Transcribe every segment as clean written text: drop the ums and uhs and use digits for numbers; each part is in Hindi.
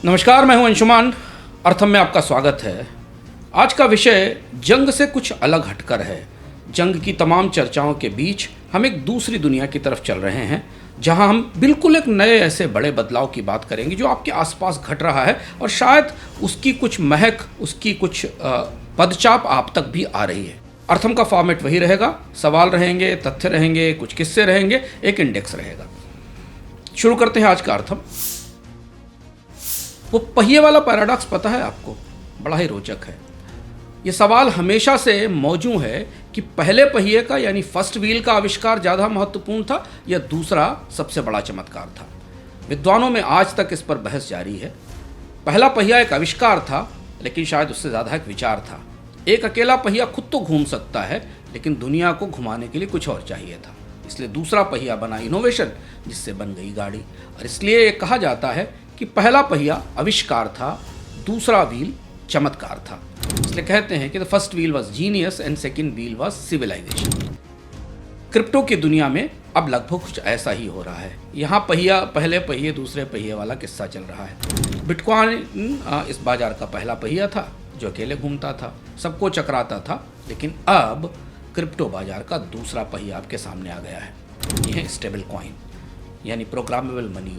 नमस्कार, मैं हूं अंशुमान। अर्थम में आपका स्वागत है। आज का विषय जंग से कुछ अलग हटकर है। जंग की तमाम चर्चाओं के बीच हम एक दूसरी दुनिया की तरफ चल रहे हैं, जहां हम बिल्कुल एक नए ऐसे बड़े बदलाव की बात करेंगे जो आपके आसपास घट रहा है और शायद उसकी कुछ महक, उसकी कुछ पदचाप आप तक भी आ रही है। अर्थम का फॉर्मेट वही रहेगा, सवाल रहेंगे, तथ्य रहेंगे, कुछ किस्से रहेंगे, एक इंडेक्स रहेगा। शुरू करते हैं आज का अर्थम। वो पहिए वाला पैराडॉक्स पता है आपको? बड़ा ही रोचक है। ये सवाल हमेशा से मौजूद है कि पहले पहिए का यानी फर्स्ट व्हील का आविष्कार ज़्यादा महत्वपूर्ण था या दूसरा सबसे बड़ा चमत्कार था। विद्वानों में आज तक इस पर बहस जारी है। पहला पहिया एक आविष्कार था, लेकिन शायद उससे ज़्यादा एक विचार था। एक अकेला पहिया खुद तो घूम सकता है, लेकिन दुनिया को घुमाने के लिए कुछ और चाहिए था। इसलिए दूसरा पहिया बना इनोवेशन, जिससे बन गई गाड़ी। और इसलिए कहा जाता है कि पहला पहिया आविष्कार था, दूसरा व्हील चमत्कार था। इसलिए कहते हैं कि the first wheel was genius and second wheel was civilisation. Crypto की दुनिया में अब लगभग कुछ ऐसा ही हो रहा है। यहाँ पहिया, पहले पहिए दूसरे पहिए वाला किस्सा चल रहा है। बिटकॉइन इस बाजार का पहला पहिया था जो अकेले घूमता था, सबको चकराता था। लेकिन अब क्रिप्टो बाजार का दूसरा पहिया आपके सामने आ गया है। यह है स्टेबल कॉइन, यानी programmable money,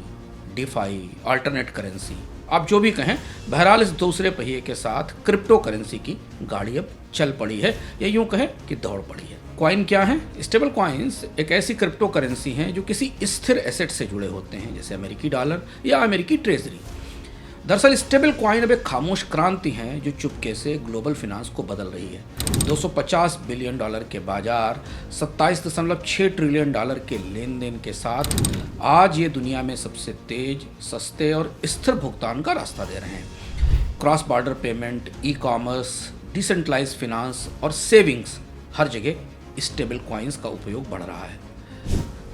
DeFi, alternate currency, आप जो भी कहें। बहरहाल इस दूसरे पहिए के साथ क्रिप्टो करेंसी की गाड़ी अब चल पड़ी है, या यूं कहें कि दौड़ पड़ी है। कॉइन क्या है? स्टेबल कॉइन्स एक ऐसी क्रिप्टो करेंसी हैं जो किसी स्थिर एसेट से जुड़े होते हैं, जैसे अमेरिकी डॉलर या अमेरिकी ट्रेजरी। दरअसल स्टेबल कॉइन अब एक खामोश क्रांति है जो चुपके से ग्लोबल फिनांस को बदल रही है। 250 बिलियन डॉलर के बाजार, 27.6 ट्रिलियन डॉलर के लेन देन के साथ आज ये दुनिया में सबसे तेज, सस्ते और स्थिर भुगतान का रास्ता दे रहे हैं। Cross border payment, e commerce, decentralised finance और सेविंग्स, हर जगह स्टेबल कॉइन्स का उपयोग बढ़ रहा है।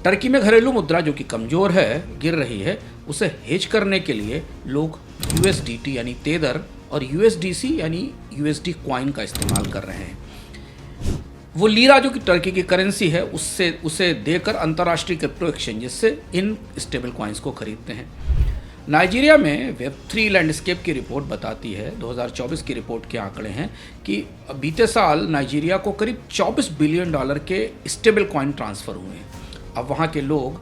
टर्की में घरेलू मुद्रा जो कि कमज़ोर है, गिर रही है, उसे हेज करने के लिए लोग USDT यानी तेदर और USDC यानी USD कॉइन का इस्तेमाल कर रहे हैं। वो लीरा जो कि टर्की की करेंसी है, उसे देकर अंतर्राष्ट्रीय क्रिप्टो एक्सचेंजेस से इन स्टेबल कॉइन्स को खरीदते हैं। नाइजीरिया में Web3 लैंडस्केप की रिपोर्ट बताती है, 2024 की रिपोर्ट के आंकड़े हैं कि बीते साल नाइजीरिया को करीब 24 बिलियन डॉलर के स्टेबल कॉइन ट्रांसफ़र हुए हैं। अब वहाँ के लोग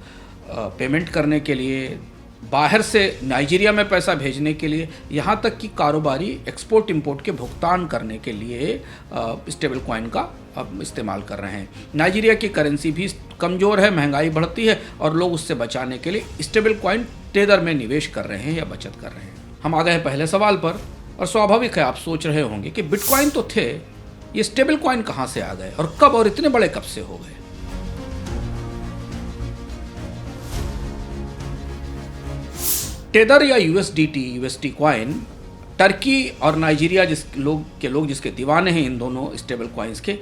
पेमेंट करने के लिए, बाहर से नाइजीरिया में पैसा भेजने के लिए, यहाँ तक कि कारोबारी एक्सपोर्ट इंपोर्ट के भुगतान करने के लिए स्टेबल कॉइन का अब इस्तेमाल कर रहे हैं। नाइजीरिया की करेंसी भी कमज़ोर है, महंगाई बढ़ती है और लोग उससे बचाने के लिए स्टेबल कॉइन तेदर में निवेश कर रहे हैं या बचत कर रहे हैं। हम आ गए हैं पहले सवाल पर, और स्वाभाविक है आप सोच रहे होंगे कि बिटकॉइन तो थे, ये स्टेबल कॉइन कहाँ से आ गए और कब, और इतने बड़े कब से हो गए? टेदर या USD कॉइन, टर्की और नाइजीरिया जिसके दीवाने हैं इन दोनों स्टेबल कॉइन्स के,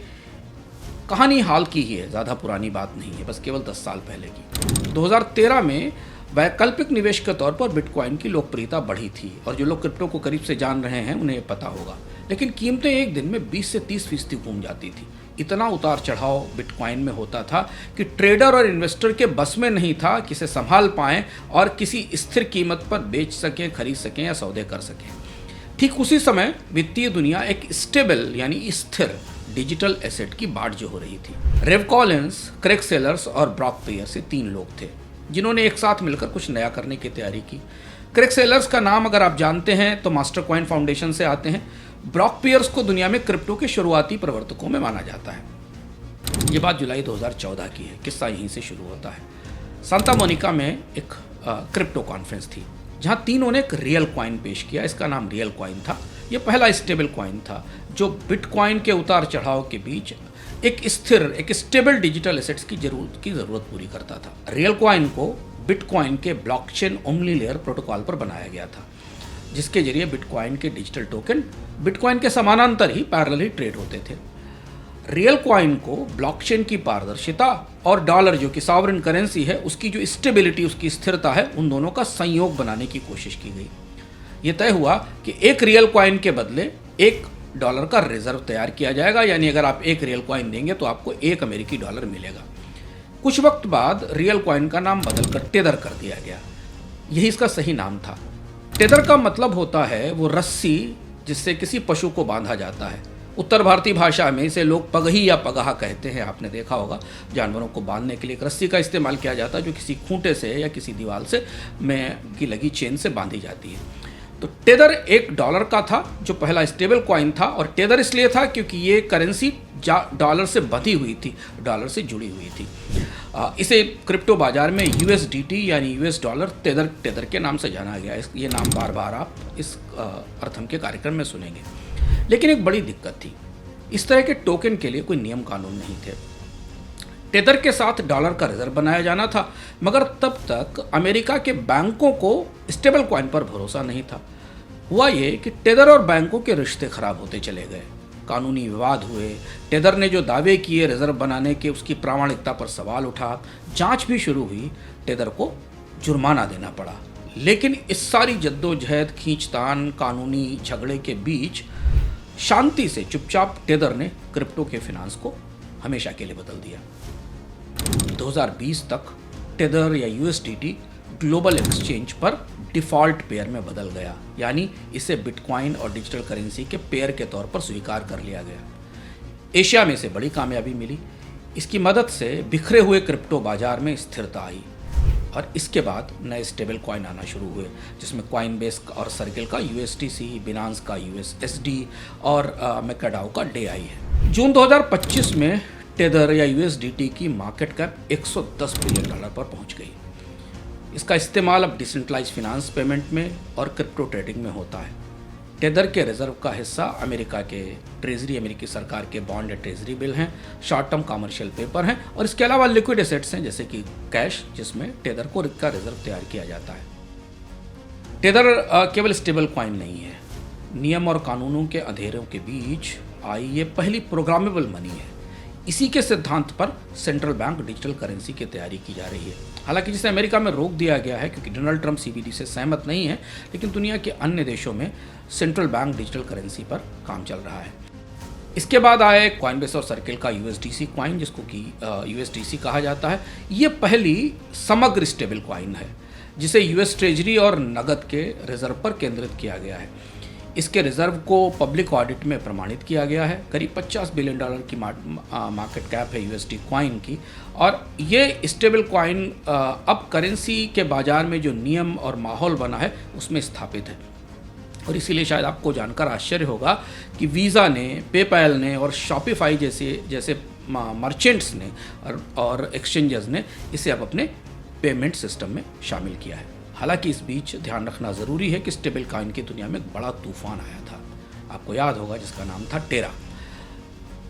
कहानी हाल की ही है, ज़्यादा पुरानी बात नहीं है, बस केवल 10 साल पहले की। 2013 में वैकल्पिक निवेश के तौर पर बिटकॉइन की लोकप्रियता बढ़ी थी, और जो लोग क्रिप्टो को करीब से जान रहे हैं उन्हें पता होगा। लेकिन कीमतें एक दिन में 20 से 30% घूम जाती थी। इतना उतार चढ़ाव बिटकॉइन में होता था कि ट्रेडर और इन्वेस्टर के बस में नहीं था कि इसे संभाल पाएं और किसी स्थिर कीमत पर बेच सकें, खरीद सकें या सौदे कर सकें। ठीक उसी समय वित्तीय दुनिया एक स्टेबल यानी स्थिर डिजिटल एसेट की बाट जो हो रही थी। रेव कॉलिन्स, क्रेग सेलर्स और ब्रॉक पियर्स, ये 3 लोग थे जिन्होंने एक साथ मिलकर कुछ नया करने की तैयारी की। क्रेग सेलर्स का नाम अगर आप जानते हैं तो मास्टर कॉइन फाउंडेशन से आते हैं। ब्रॉक पियर्स को दुनिया में क्रिप्टो के शुरुआती प्रवर्तकों में माना जाता है। ये बात जुलाई 2014 की है, किस्सा यहीं से शुरू होता है। सांता मोनिका में एक क्रिप्टो कॉन्फ्रेंस थी जहां तीनों ने एक रियल कॉइन पेश किया। इसका नाम रियल कॉइन था। यह पहला स्टेबल कॉइन था जो बिटकॉइन के उतार चढ़ाव के बीच एक स्टेबल डिजिटल एसेट्स की जरूरत पूरी करता था। रियल कॉइन को बिटकॉइन के ब्लॉकचेन ओमनी लेयर प्रोटोकॉल पर बनाया गया था, जिसके जरिए बिटकॉइन के डिजिटल टोकन बिटकॉइन के समानांतर ही पैरेलली ट्रेड होते थे। रियल कॉइन को ब्लॉकचेन की पारदर्शिता और डॉलर जो कि सॉवरेन करेंसी है, उसकी जो स्टेबिलिटी, उसकी स्थिरता है, उन दोनों का संयोग बनाने की कोशिश की गई। ये तय हुआ कि एक रियल कॉइन के बदले $1 का रिजर्व तैयार किया जाएगा, यानी अगर आप एक रियल कॉइन देंगे तो आपको $1 अमेरिकी मिलेगा। कुछ वक्त बाद रियल कॉइन का नाम बदलकर टेदर कर दिया गया। यही इसका सही नाम था। टेदर का मतलब होता है वो रस्सी जिससे किसी पशु को बांधा जाता है। उत्तर भारतीय भाषा में इसे लोग पगही या पगहा कहते हैं। आपने देखा होगा जानवरों को बांधने के लिए एक रस्सी का इस्तेमाल किया जाता है जो किसी खूंटे से या किसी दीवार से में की लगी चेन से बांधी जाती है। तो टेदर $1 का था जो पहला स्टेबल कॉइन था, और टेदर इसलिए था क्योंकि ये करेंसी डॉलर से बंधी हुई थी, डॉलर से जुड़ी हुई थी। इसे क्रिप्टो बाजार में USDT यानी US डॉलर टेदर के नाम से जाना गया। ये नाम बार बार आप इस प्रथम के कार्यक्रम में सुनेंगे। लेकिन एक बड़ी दिक्कत थी, इस तरह के टोकन के लिए कोई नियम कानून नहीं थे। टेदर के साथ डॉलर का रिजर्व बनाया जाना था, मगर तब तक अमेरिका के बैंकों को स्टेबल कॉइन पर भरोसा नहीं था। हुआ ये कि टेदर और बैंकों के रिश्ते खराब होते चले गए, कानूनी विवाद हुए। टेदर ने जो दावे किए रिजर्व बनाने के, उसकी प्रामाणिकता पर सवाल उठा, जांच भी शुरू हुई, टेदर को जुर्माना देना पड़ा। लेकिन इस सारी जद्दोजहद, खींचतान, कानूनी झगड़े के बीच शांति से चुपचाप टेदर ने क्रिप्टो के फिनांस को हमेशा के लिए बदल दिया। 2020 तक टेदर या USDT ग्लोबल एक्सचेंज पर डिफ़ॉल्ट पेयर में बदल गया, यानी इसे बिटकॉइन और डिजिटल करेंसी के पेयर के तौर पर स्वीकार कर लिया गया। एशिया में इसे बड़ी कामयाबी मिली। इसकी मदद से बिखरे हुए क्रिप्टो बाजार में स्थिरता आई, और इसके बाद नए स्टेबल कॉइन आना शुरू हुए, जिसमें कॉइनबेस और सर्किल का USTC, बिनांस का USSD और मैकाडाओ का DAI है। जून 2025 में टेदर या USDT की मार्केट कैप $110 बिलियन पर पहुंच गई। इसका इस्तेमाल अब डिसेंट्रलाइज फिनांस पेमेंट में और क्रिप्टो ट्रेडिंग में होता है। टेदर के रिजर्व का हिस्सा अमेरिका के ट्रेजरी, अमेरिकी सरकार के बॉन्ड या ट्रेजरी बिल हैं, शॉर्ट टर्म कमर्शियल पेपर हैं, और इसके अलावा लिक्विड एसेट्स हैं जैसे कि कैश, जिसमें टेदर को का रिजर्व तैयार किया जाता है। टेदर केवल स्टेबल कॉइन नहीं है, नियम और कानूनों के अंधेरों के बीच आई ये पहली प्रोग्रामेबल मनी है। इसी के सिद्धांत पर सेंट्रल बैंक डिजिटल करेंसी की तैयारी की जा रही है। हालांकि जिसे अमेरिका में रोक दिया गया है क्योंकि डोनाल्ड ट्रंप CBDC से सहमत नहीं है, लेकिन दुनिया के अन्य देशों में सेंट्रल बैंक डिजिटल करेंसी पर काम चल रहा है। इसके बाद आए कॉइनबेस और सर्किल का USDC कॉइन, जिसको कि USDC कहा जाता है। ये पहली समग्र स्टेबल कॉइन है जिसे US ट्रेजरी और नकद के रिजर्व पर केंद्रित किया गया है। इसके रिजर्व को पब्लिक ऑडिट में प्रमाणित किया गया है। करीब $50 बिलियन की मार्केट कैप है USD कॉइन की, और ये स्टेबल कॉइन अब करेंसी के बाजार में जो नियम और माहौल बना है उसमें स्थापित है। और इसीलिए शायद आपको जानकर आश्चर्य होगा कि वीज़ा ने, पेपैल ने और शॉपिफाई जैसे मर्चेंट्स ने और एक्सचेंजेस ने इसे अब अपने पेमेंट सिस्टम में शामिल किया है। हालांकि इस बीच ध्यान रखना ज़रूरी है कि स्टेबल कॉइन की दुनिया में एक बड़ा तूफान आया था, आपको याद होगा, जिसका नाम था टेरा।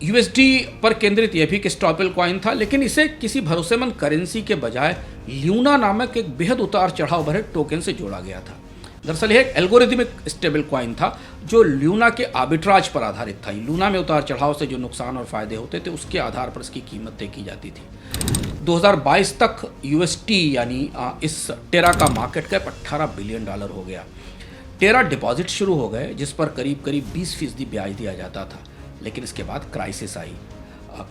USD पर केंद्रित यह भी एक स्टेबल कॉइन था, लेकिन इसे किसी भरोसेमंद करेंसी के बजाय ल्यूना नामक एक बेहद उतार चढ़ाव भरे टोकन से जोड़ा गया था। दरअसल यह एक एल्गोरिथमिक स्टेबल कॉइन था जो ल्यूना के आर्बिट्राज पर आधारित था। लूना में उतार चढ़ाव से जो नुकसान और फायदे होते थे उसके आधार पर इसकी कीमत तय की जाती थी। 2022 तक UST यानी इस टेरा का मार्केट कैप $18 बिलियन हो गया। टेरा डिपॉजिट शुरू हो गए जिस पर करीब 20% ब्याज दिया जाता था, लेकिन इसके बाद क्राइसिस आई,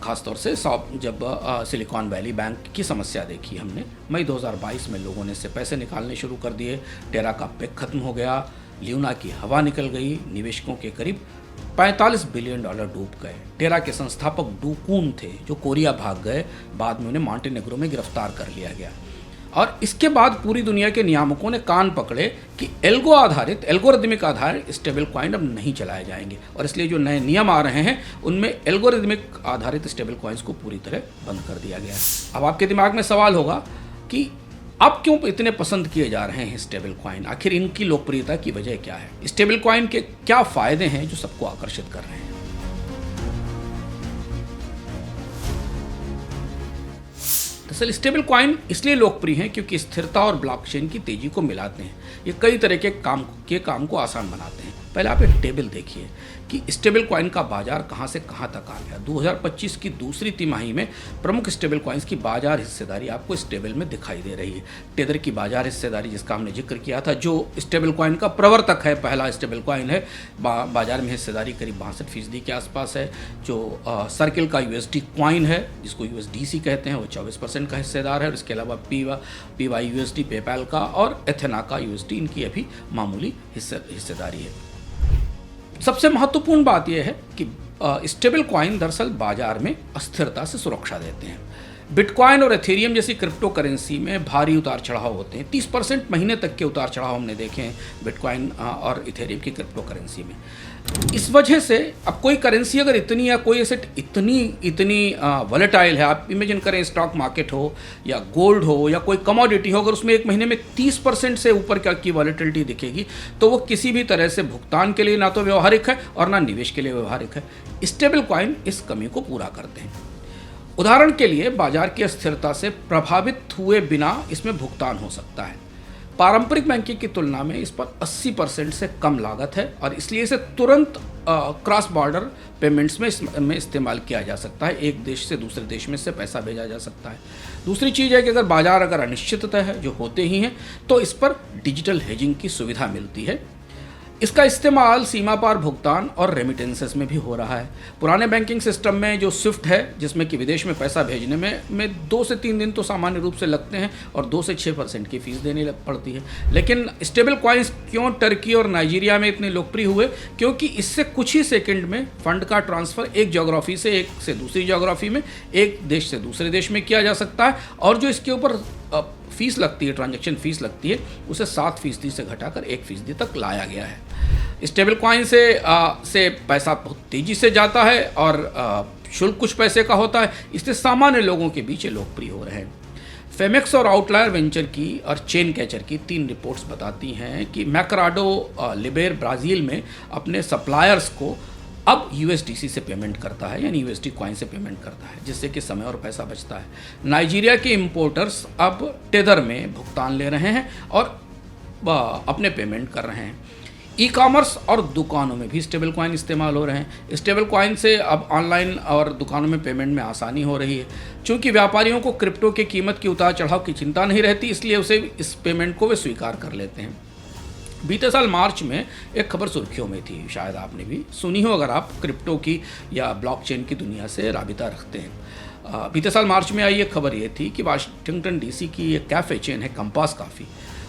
खासतौर से जब सिलिकॉन वैली बैंक की समस्या देखी हमने। मई 2022 में लोगों ने इससे पैसे निकालने शुरू कर दिए। टेरा का पेक खत्म हो गया, ल्यूना की हवा निकल गई, निवेशकों के करीब $45 बिलियन डूब गए। टेरा के संस्थापक डू कून थे जो कोरिया भाग गए, बाद में उन्हें मॉन्टेनेग्रो में गिरफ्तार कर लिया गया। और इसके बाद पूरी दुनिया के नियामकों ने कान पकड़े कि एल्गोरिथमिक आधारित स्टेबल कॉइन अब नहीं चलाए जाएंगे, और इसलिए जो नए नियम आ रहे हैं उनमें एल्गोरिथमिक आधारित स्टेबल कॉइन्स को पूरी तरह बंद कर दिया गया है। अब आपके दिमाग में सवाल होगा कि अब क्यों इतने पसंद किए जा रहे हैं स्टेबल कॉइन, आखिर इनकी लोकप्रियता की वजह क्या है, स्टेबल कॉइन के क्या फायदे हैं जो सबको आकर्षित कर रहे हैं। दरअसल स्टेबल कॉइन इसलिए लोकप्रिय हैं क्योंकि स्थिरता और ब्लॉकचेन की तेजी को मिलाते हैं। ये कई तरह के काम को आसान बनाते हैं। पहले आप एक टेबल देखिए कि स्टेबल कॉइन का बाजार कहाँ से कहाँ तक आ गया। 2025 की दूसरी तिमाही में प्रमुख स्टेबल कॉइन्स की बाजार हिस्सेदारी आपको इस टेबल में दिखाई दे रही है। टेदर की बाजार हिस्सेदारी जिसका हमने जिक्र किया था, जो स्टेबल कॉइन का प्रवर्तक है, पहला स्टेबल कॉइन है, बाजार में हिस्सेदारी करीब 62% के आसपास है। जो सर्किल का यूएसडी कॉइन है जिसको यूएसडीसी कहते हैं, वो 24% का हिस्सेदार है। और इसके अलावा पीवाई यूएसडी, पेपैल का और एथेना का यूएसडी, इनकी अभी मामूली हिस्सेदारी है। सबसे महत्वपूर्ण बात यह है कि स्टेबल कॉइन दरअसल बाजार में अस्थिरता से सुरक्षा देते हैं। बिटकॉइन और एथेरियम जैसी क्रिप्टो करेंसी में भारी उतार चढ़ाव होते हैं। 30% महीने तक के उतार चढ़ाव हमने देखे हैं बिटकॉइन और इथेरियम की क्रिप्टो करेंसी में। इस वजह से अब कोई करेंसी अगर इतनी या कोई एसेट इतनी वॉलेटाइल है, आप इमेजिन करें स्टॉक मार्केट हो या गोल्ड हो या कोई कमोडिटी हो, अगर उसमें एक महीने में 30% से ऊपर की वॉलेटिलिटी दिखेगी तो वो किसी भी तरह से भुगतान के लिए ना तो व्यवहारिक है और ना निवेश के लिए व्यवहारिक है। स्टेबल कॉइन इस कमी को पूरा करते हैं। उदाहरण के लिए बाजार की अस्थिरता से प्रभावित हुए बिना इसमें भुगतान हो सकता है। पारंपरिक बैंकिंग की तुलना में इस पर 80% से कम लागत है और इसलिए इसे तुरंत क्रॉस बॉर्डर पेमेंट्स में इस्तेमाल किया जा सकता है। एक देश से दूसरे देश में से पैसा भेजा जा सकता है। दूसरी चीज़ है कि अगर बाजार अनिश्चितता है, जो होते ही हैं, तो इस पर डिजिटल हेजिंग की सुविधा मिलती है। इसका इस्तेमाल सीमा पार भुगतान और रेमिटेंसेस में भी हो रहा है। पुराने बैंकिंग सिस्टम में जो स्विफ्ट है, जिसमें कि विदेश में पैसा भेजने में 2 से 3 दिन तो सामान्य रूप से लगते हैं और 2 से 6% की फीस देनी पड़ती है। लेकिन स्टेबल कॉइन्स क्यों टर्की और नाइजीरिया में इतने लोकप्रिय हुए? क्योंकि इससे कुछ ही सेकंड में फंड का ट्रांसफ़र एक ज्योग्राफी से एक से दूसरी ज्योग्राफी में, एक देश से दूसरे देश में किया जा सकता है और जो इसके ऊपर फीस लगती है, ट्रांजैक्शन फीस लगती है, उसे 7% से घटाकर 1% तक लाया गया है। स्टेबल कॉइन से पैसा बहुत तेज़ी से जाता है और शुल्क कुछ पैसे का होता है, इससे सामान्य लोगों के बीच लोकप्रिय हो रहे हैं। फेमेक्स और आउटलायर वेंचर की और चेन कैचर की 3 रिपोर्ट्स बताती हैं कि मैक्राडो लिबेर ब्राज़ील में अपने सप्लायर्स को अब यूएसडीसी से पेमेंट करता है, यानी यूएसडी कॉइन से पेमेंट करता है, जिससे कि समय और पैसा बचता है। नाइजीरिया के इंपोर्टर्स अब टेदर में भुगतान ले रहे हैं और अपने पेमेंट कर रहे हैं। ई कॉमर्स और दुकानों में भी स्टेबल कॉइन इस्तेमाल हो रहे हैं। स्टेबल कॉइन से अब ऑनलाइन और दुकानों में पेमेंट में आसानी हो रही है। चूँकि व्यापारियों को क्रिप्टो की कीमत की उतार चढ़ाव की चिंता नहीं रहती, इसलिए उसे इस पेमेंट को वे स्वीकार कर लेते हैं। बीते साल मार्च में एक खबर सुर्खियों में थी, शायद आपने भी सुनी हो अगर आप क्रिप्टो की या ब्लॉकचेन की दुनिया से राबिता रखते हैं। बीते साल मार्च में आई एक खबर ये थी कि वाशिंगटन डीसी की एक कैफ़े चेन है कंपास कॉफ़ी,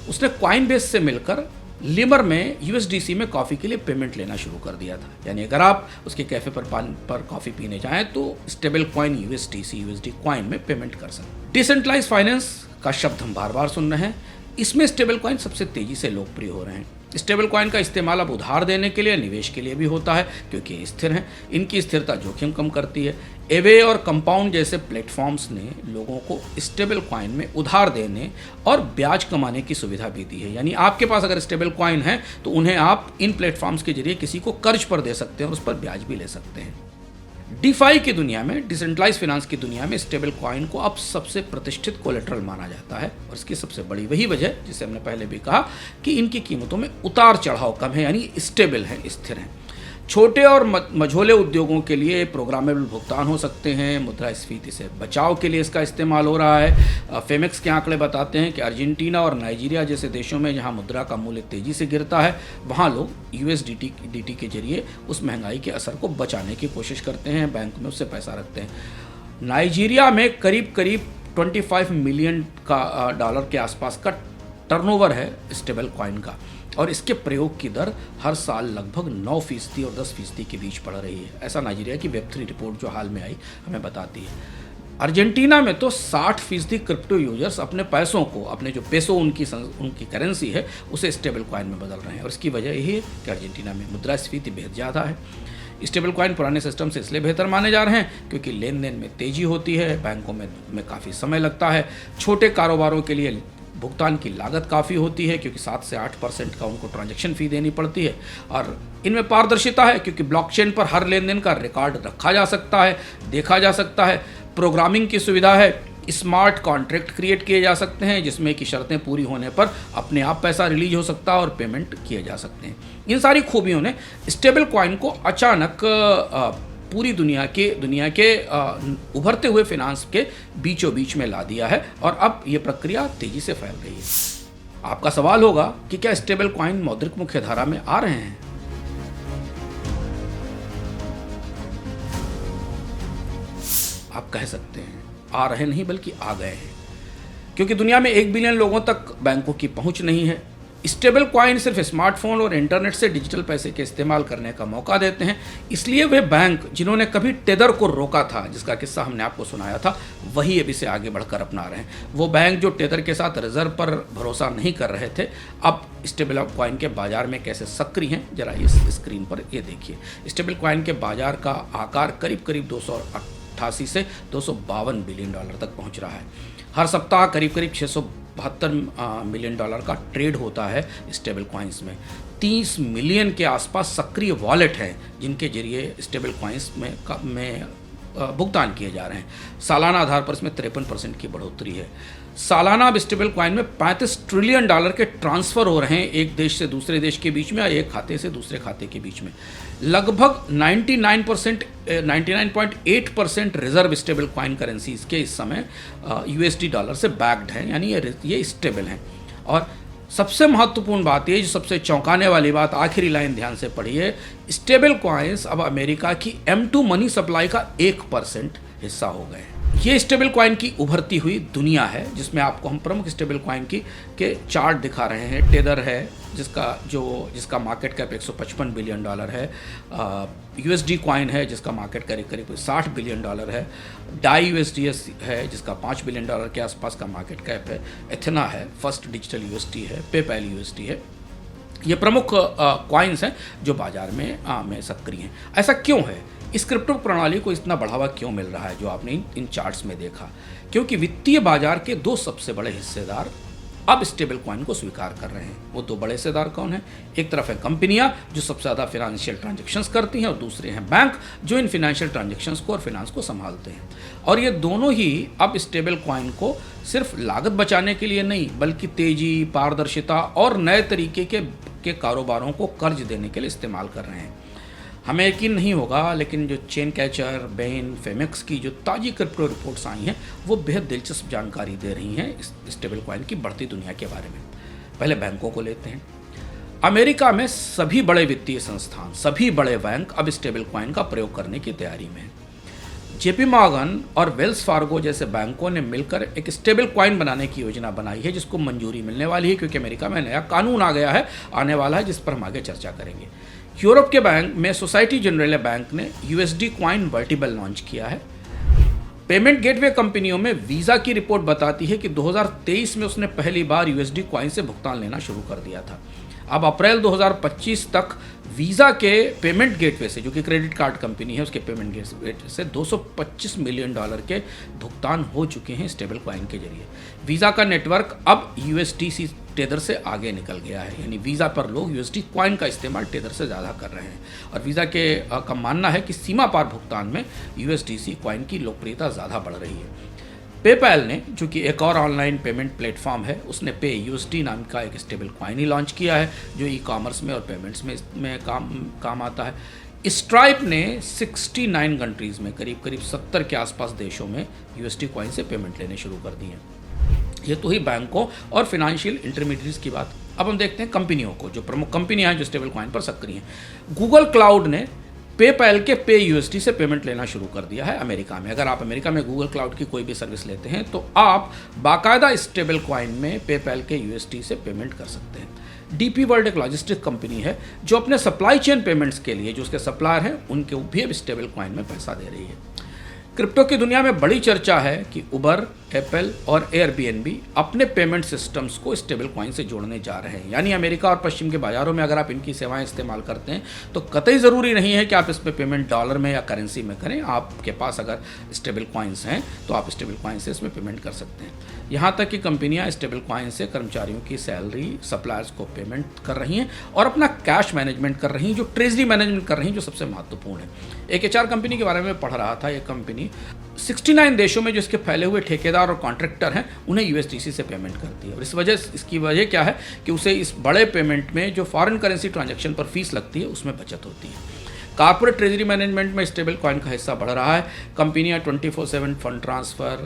उसने कॉइन बेस से मिलकर लिमर में यूएसडीसी में कॉफ़ी के लिए पेमेंट लेना शुरू कर दिया था। यानी अगर आप उसके कैफ़े पर कॉफ़ी पीने जाएं तो स्टेबल कॉइन यूएसडी कॉइन में पेमेंट कर सकते। डिसेंट्रलाइज फाइनेंस का शब्द हम बार बार सुन रहे हैं, इसमें स्टेबल कॉइन सबसे तेज़ी से लोकप्रिय हो रहे हैं। स्टेबल कॉइन का इस्तेमाल अब उधार देने के लिए, निवेश के लिए भी होता है क्योंकि ये स्थिर हैं। इनकी स्थिरता जोखिम कम करती है। एवे और कंपाउंड जैसे प्लेटफॉर्म्स ने लोगों को स्टेबल कॉइन में उधार देने और ब्याज कमाने की सुविधा भी दी है। यानी आपके पास अगर स्टेबल कॉइन है तो उन्हें आप इन प्लेटफॉर्म्स के जरिए किसी को कर्ज पर दे सकते हैं और उस पर ब्याज भी ले सकते हैं। डीफाई की दुनिया में, डिसेंट्रलाइज फाइनेंस की दुनिया में स्टेबल कॉइन को अब सबसे प्रतिष्ठित कोलेट्रल माना जाता है और इसकी सबसे बड़ी वही वजह, जिसे हमने पहले भी कहा, कि इनकी कीमतों में उतार चढ़ाव कम है, यानी स्टेबल है, स्थिर हैं। छोटे और मझोले उद्योगों के लिए प्रोग्रामेबल भुगतान हो सकते हैं। मुद्रास्फीति से बचाव के लिए इसका इस्तेमाल हो रहा है। फेमेक्स के आंकड़े बताते हैं कि अर्जेंटीना और नाइजीरिया जैसे देशों में जहां मुद्रा का मूल्य तेज़ी से गिरता है, वहां लोग यूएसडीटी के जरिए उस महंगाई के असर को बचाने की कोशिश करते हैं, बैंक में उससे पैसा रखते हैं। नाइजीरिया में करीब 25 मिलियन का डॉलर के आसपास का टर्नओवर है स्टेबल कॉइन का और इसके प्रयोग की दर हर साल लगभग 9% और 10% के बीच बढ़ रही है। ऐसा नाइजीरिया की वेब3 रिपोर्ट जो हाल में आई हमें बताती है। अर्जेंटीना में तो 60% क्रिप्टो यूजर्स अपने पैसों को, अपने जो पेसो उनकी करेंसी है, उसे स्टेबल कॉइन में बदल रहे हैं और इसकी वजह यही है कि अर्जेंटीना में मुद्रास्फीति बेहद ज़्यादा है। स्टेबल कॉइन पुराने सिस्टम से इसलिए बेहतर माने जा रहे हैं क्योंकि लेन देन में तेज़ी होती है, बैंकों में काफ़ी समय लगता है, छोटे कारोबारों के लिए भुगतान की लागत काफ़ी होती है क्योंकि 7 से 8% का उनको ट्रांजैक्शन फ़ी देनी पड़ती है और इनमें पारदर्शिता है क्योंकि ब्लॉकचेन पर हर लेन देन का रिकॉर्ड रखा जा सकता है, देखा जा सकता है। प्रोग्रामिंग की सुविधा है, स्मार्ट कॉन्ट्रैक्ट क्रिएट किए जा सकते हैं जिसमें कि शर्तें पूरी होने पर अपने आप पैसा रिलीज हो सकता है और पेमेंट किए जा सकते हैं। इन सारी खूबियों ने स्टेबल कॉइन को अचानक पूरी दुनिया के उभरते हुए फिनांस के बीचों बीच में ला दिया है और अब ये प्रक्रिया तेजी से फैल रही है। आपका सवाल होगा कि क्या स्टेबल कॉइन मौद्रिक मुख्यधारा में आ रहे हैं? आप कह सकते हैं आ रहे नहीं बल्कि आ गए हैं, क्योंकि दुनिया में 1 बिलियन लोगों तक बैंकों की पहुंच नहीं है। स्टेबल कॉइन सिर्फ स्मार्टफोन और इंटरनेट से डिजिटल पैसे के इस्तेमाल करने का मौका देते हैं, इसलिए वे बैंक जिन्होंने कभी टेदर को रोका था, जिसका किस्सा हमने आपको सुनाया था, वही अब इसे आगे बढ़कर अपना रहे हैं। वो बैंक जो टेदर के साथ रिजर्व पर भरोसा नहीं कर रहे थे, अब स्टेबल कॉइन के बाजार में कैसे सक्रिय हैं, जरा इस स्क्रीन पर ये देखिए। स्टेबल कॉइन के बाजार का आकार करीब करीब 288 से 252 बिलियन डॉलर तक पहुंच रहा है। हर सप्ताह करीब करीब 672 मिलियन डॉलर का ट्रेड होता है स्टेबल कॉइन्स में। 30 मिलियन के आसपास सक्रिय वॉलेट हैं जिनके जरिए स्टेबल कॉइन्स में भुगतान किए जा रहे हैं। सालाना आधार पर इसमें 53% की बढ़ोतरी है। सालाना अब स्टेबल कॉइन में 35 ट्रिलियन डॉलर के ट्रांसफ़र हो रहे हैं, एक देश से दूसरे देश के बीच में या एक खाते से दूसरे खाते के बीच में। लगभग 99.8% रिजर्व स्टेबल कॉइन करेंसीज के इस समय यूएसडी डॉलर से बैक्ड हैं, यानी ये स्टेबल हैं। और सबसे महत्वपूर्ण बात ये, जो सबसे चौंकाने वाली बात, आखिरी लाइन ध्यान से पढ़िए, स्टेबल कॉइन्स अब अमेरिका की M2 मनी सप्लाई का 1% हिस्सा हो गए। ये स्टेबल कॉइन की उभरती हुई दुनिया है जिसमें आपको हम प्रमुख स्टेबल कॉइन के चार्ट दिखा रहे हैं। टेदर है जिसका मार्केट कैप 155 बिलियन डॉलर है। यूएसडी कॉइन है जिसका मार्केट करीब 60 बिलियन डॉलर है। डाई यूएसडीएस है जिसका 5 बिलियन डॉलर के आसपास का मार्केट कैप है। एथेना है, फर्स्ट डिजिटल यूएसडी है, पेपैल यूएसडी है। ये प्रमुख कॉइन्स हैं जो बाजार में सक्रिय हैं। ऐसा क्यों है? इस क्रिप्टो प्रणाली को इतना बढ़ावा क्यों मिल रहा है जो आपने इन चार्ट्स में देखा? क्योंकि वित्तीय बाजार के 2 सबसे बड़े हिस्सेदार अब स्टेबल कॉइन को स्वीकार कर रहे हैं। वो 2 बड़े हिस्सेदार कौन हैं? एक तरफ है कंपनियां जो सबसे ज़्यादा फाइनेंशियल ट्रांजैक्शंस करती हैं, और दूसरे हैं बैंक जो इन फाइनेंशियल ट्रांजैक्शंस को और फाइनेंस को संभालते हैं। और ये दोनों ही अब स्टेबल कॉइन को सिर्फ लागत बचाने के लिए नहीं, बल्कि तेजी, पारदर्शिता और नए तरीके के कारोबारों को कर्ज देने के लिए इस्तेमाल कर रहे हैं। हमें यकीन नहीं होगा, लेकिन जो चेन कैचर, बेन, फेमेक्स की जो ताज़ी क्रिप्टो रिपोर्ट्स आई हैं वो बेहद दिलचस्प जानकारी दे रही हैं इस स्टेबल कॉइन की बढ़ती दुनिया के बारे में। पहले बैंकों को लेते हैं। अमेरिका में सभी बड़े वित्तीय संस्थान, सभी बड़े बैंक अब स्टेबल कॉइन का प्रयोग करने की तैयारी में हैं। जेपी मॉर्गन और वेल्स फार्गो जैसे बैंकों ने मिलकर एक स्टेबल कॉइन बनाने की योजना बनाई है जिसको मंजूरी मिलने वाली है, क्योंकि अमेरिका में नया कानून आ गया है, आने वाला है, जिस पर हम आगे चर्चा करेंगे। यूरोप के बैंक में सोसाइटी जनरले बैंक ने यूएसडी कॉइन वर्टिबल लॉन्च किया है। पेमेंट गेटवे कंपनियों में वीज़ा की रिपोर्ट बताती है कि 2023 में उसने पहली बार यूएसडी कॉइन से भुगतान लेना शुरू कर दिया था। अब अप्रैल 2025 तक वीज़ा के पेमेंट गेटवे से, जो कि क्रेडिट कार्ड कंपनी है, उसके पेमेंट गेटवे से 225 मिलियन डॉलर के भुगतान हो चुके हैं स्टेबल कॉइन के जरिए। वीज़ा का नेटवर्क अब यूएसडीसी टेदर से आगे निकल गया है, यानी वीज़ा पर लोग यूएसडी कॉइन का इस्तेमाल टेदर से ज़्यादा कर रहे हैं। और वीज़ा का मानना है कि सीमा पार भुगतान में यूएसडीसी कॉइन की लोकप्रियता ज़्यादा बढ़ रही है। पेपैल ने, जो कि एक और ऑनलाइन पेमेंट प्लेटफॉर्म है, उसने पे यूएसडी नाम का एक स्टेबल कॉइन ही लॉन्च किया है जो ई कॉमर्स में और पेमेंट्स में काम आता है। स्ट्राइप ने 69 कंट्रीज़ में करीब 70 के आसपास देशों में यूएसडी कॉइन से पेमेंट लेने शुरू कर दिए हैं। ये तो ही बैंकों और फिनेंशियल इंटरमीडिएट्स की बात। अब हम देखते हैं कंपनियों को, जो प्रमुख कंपनियां हैं जो स्टेबल कॉइन पर सक्रिय हैं। गूगल क्लाउड ने पेपैल के पे यूएसडी से पेमेंट लेना शुरू कर दिया है अमेरिका में। अगर आप अमेरिका में गूगल क्लाउड की कोई भी सर्विस लेते हैं तो आप बाकायदा स्टेबल कॉइन में पेपैल के यूएसडी से पेमेंट कर सकते हैं। डीपी वर्ल्ड एक लॉजिस्टिक कंपनी है जो अपने सप्लाई चेन पेमेंट्स के लिए जो उसके सप्लायर हैं उनके भी अब स्टेबल कॉइन में पैसा दे रही है। क्रिप्टो की दुनिया में बड़ी चर्चा है कि उबर, एप्पल और एयरबीएनबी अपने पेमेंट सिस्टम्स को स्टेबल कॉइन से जोड़ने जा रहे हैं। यानी अमेरिका और पश्चिम के बाज़ारों में अगर आप इनकी सेवाएं इस्तेमाल करते हैं तो कतई ज़रूरी नहीं है कि आप इस पर पेमेंट डॉलर में या करेंसी में करें। आपके पास अगर स्टेबल कॉइन्स हैं तो आप स्टेबल कॉइन से इसमें पेमेंट कर सकते हैं। यहाँ तक कि कंपनियाँ स्टेबल कॉइन से कर्मचारियों की सैलरी, सप्लायर्स को पेमेंट कर रही हैं और अपना कैश मैनेजमेंट कर रही हैं, जो ट्रेजरी मैनेजमेंट कर रही हैं, जो सबसे महत्वपूर्ण है। एक एचआर कंपनी के बारे में पढ़ रहा था। एक कंपनी 69 देशों में जो इसके फैले हुए ठेकेदार और कॉन्ट्रैक्टर हैं उन्हें यूएसडीसी से पेमेंट करती है। और इसकी वजह क्या है कि उसे इस बड़े पेमेंट में जो फॉरेन करेंसी ट्रांजैक्शन पर फीस लगती है उसमें बचत होती है। कॉर्पोरेट ट्रेजरी मैनेजमेंट में स्टेबल कॉइन का हिस्सा बढ़ रहा है। कंपनियां 24/7 फंड ट्रांसफ़र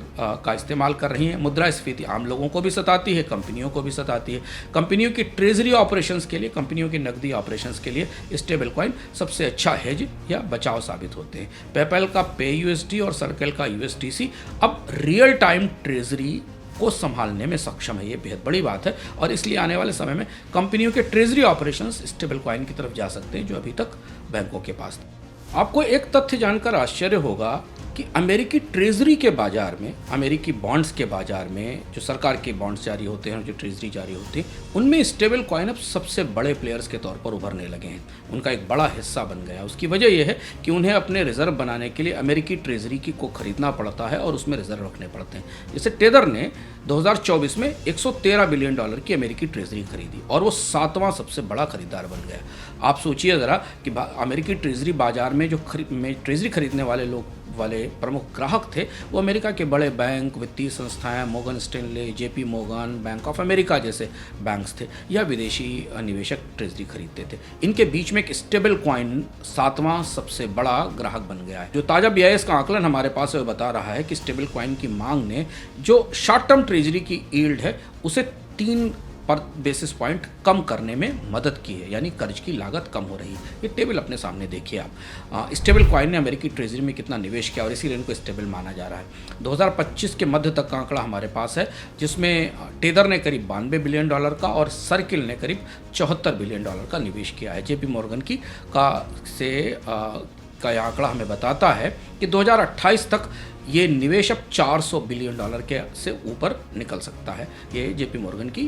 का इस्तेमाल कर रही हैं। मुद्रास्फीति आम लोगों को भी सताती है, कंपनियों को भी सताती है। कंपनियों की ट्रेजरी ऑपरेशंस के लिए, कंपनियों की नकदी ऑपरेशंस के लिए स्टेबल कॉइन सबसे अच्छा हेज या बचाव साबित होते हैं। पेपैल का पे यूएसडी और सर्कल का यूएसडीसी अब रियल टाइम ट्रेजरी को संभालने में सक्षम है। ये बेहद बड़ी बात है और इसलिए आने वाले समय में कंपनियों के ट्रेजरी ऑपरेशंस स्टेबल कॉइन की तरफ जा सकते हैं जो अभी तक बैंकों के पास थे। आपको एक तथ्य जानकर आश्चर्य होगा कि अमेरिकी ट्रेजरी के बाजार में, अमेरिकी बॉन्ड्स के बाजार में, जो सरकार के बॉन्ड्स जारी होते हैं और जो ट्रेजरी जारी होती है, उनमें स्टेबल कॉइन अब सबसे बड़े प्लेयर्स के तौर पर उभरने लगे हैं। उनका एक बड़ा हिस्सा बन गया। उसकी वजह यह है कि उन्हें अपने रिजर्व बनाने के लिए अमेरिकी ट्रेजरी को खरीदना पड़ता है और उसमें रिजर्व रखने पड़ते हैं। जैसे टेदर ने 2024 में $113 बिलियन की अमेरिकी ट्रेजरी खरीदी और वो 7वां सबसे बड़ा खरीदार बन गया। आप सोचिए ज़रा कि अमेरिकी ट्रेजरी बाजार में जो ट्रेजरी खरीदने वाले प्रमुख ग्राहक थे वो अमेरिका के बड़े बैंक, वित्तीय संस्थाएं, Morgan Stanley, JP Morgan, bank of America जैसे बैंक्स थे या विदेशी निवेशक ट्रेजरी खरीदते थे। इनके बीच में एक स्टेबल कॉइन 7वां सबसे बड़ा ग्राहक बन गया है। जो ताज़ा BIS का आकलन हमारे पास है वो बता रहा है कि स्टेबल कॉइन की मांग ने जो शॉर्ट टर्म ट्रेजरी की यील्ड है उसे 3 पर बेसिस पॉइंट कम करने में मदद की है, यानी कर्ज की लागत कम हो रही है। ये टेबल अपने सामने देखिए आप। स्टेबल कॉइन ने अमेरिकी ट्रेजरी में कितना निवेश किया और इसीलिए इनको स्टेबल माना जा रहा है। 2025 के मध्य तक का आंकड़ा हमारे पास है जिसमें टेदर ने करीब $92 बिलियन का और सर्किल ने करीब $74 बिलियन का निवेश किया है। JP मोर्गन का यह आंकड़ा हमें बताता है कि 2028 तक ये निवेश अब $400 बिलियन के से ऊपर निकल सकता है। ये JP मोर्गन की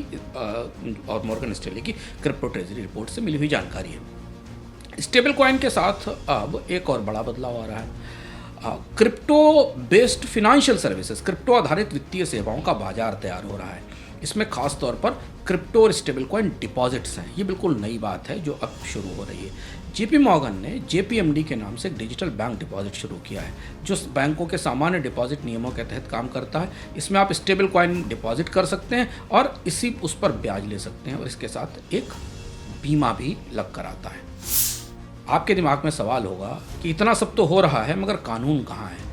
और मोर्गन स्टैनली की क्रिप्टो ट्रेजरी रिपोर्ट से मिली हुई जानकारी है। स्टेबल कॉइन के साथ अब एक और बड़ा बदलाव आ रहा है। Crypto based financial services, crypto आधारित वित्तीय सेवाओं का बाजार तैयार हो रहा है। इसमें खास तौर पर क्रिप्टो और स्टेबल कॉइन डिपॉजिट्स हैं। ये बिल्कुल नई बात है जो अब शुरू हो रही है। JP मोर्गन ने JPMD के नाम से एक डिजिटल बैंक डिपॉजिट शुरू किया है जो बैंकों के सामान्य डिपॉजिट नियमों के तहत काम करता है। इसमें आप स्टेबल कॉइन डिपॉजिट कर सकते हैं और उस पर ब्याज ले सकते हैं और इसके साथ एक बीमा भी लग कर आता है। आपके दिमाग में सवाल होगा कि इतना सब तो हो रहा है मगर कानून कहाँ है?